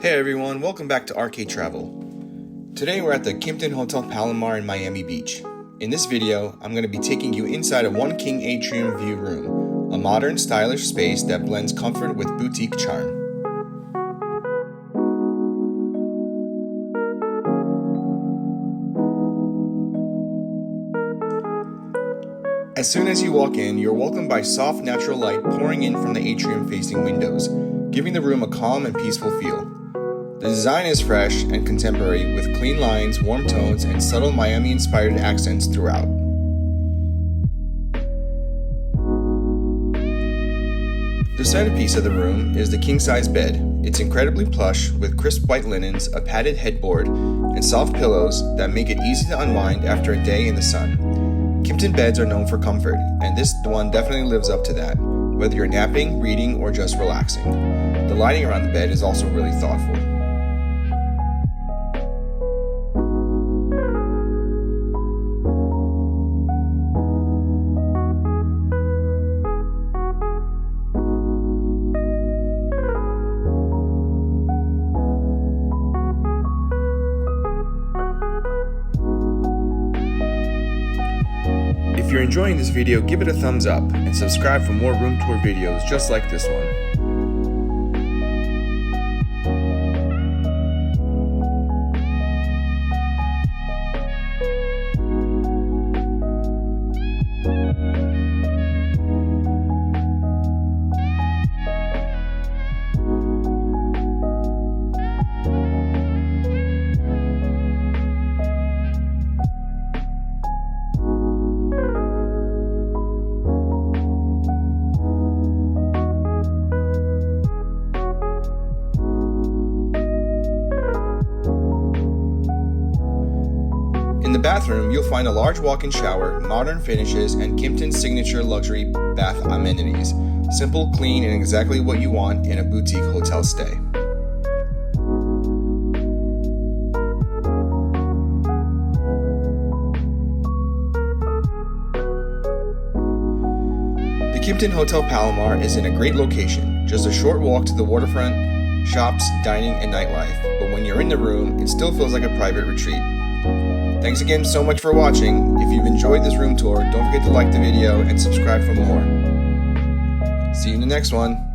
Hey everyone, welcome back to RK Travel. Today we're at the Kimpton Hotel Palomar in Miami Beach. In this video, I'm going to be taking you inside of one King Atrium View Room, a modern, stylish space that blends comfort with boutique charm. As soon as you walk in, you're welcomed by soft natural light pouring in from the atrium-facing windows, giving the room a calm and peaceful feel. The design is fresh and contemporary with clean lines, warm tones, and subtle Miami-inspired accents throughout. The centerpiece of the room is the king-size bed. It's incredibly plush with crisp white linens, a padded headboard, and soft pillows that make it easy to unwind after a day in the sun. Kimpton beds are known for comfort, and this one definitely lives up to that, whether you're napping, reading, or just relaxing. The lighting around the bed is also really thoughtful. If you're enjoying this video, give it a thumbs up and subscribe for more room tour videos just like this one. In the bathroom, you'll find a large walk-in shower, modern finishes, and Kimpton's signature luxury bath amenities. Simple, clean, and exactly what you want in a boutique hotel stay. The Kimpton Hotel Palomar is in a great location, just a short walk to the waterfront, shops, dining, and nightlife. But when you're in the room, it still feels like a private retreat. Thanks again so much for watching. If you've enjoyed this room tour, don't forget to like the video and subscribe for more. See you in the next one.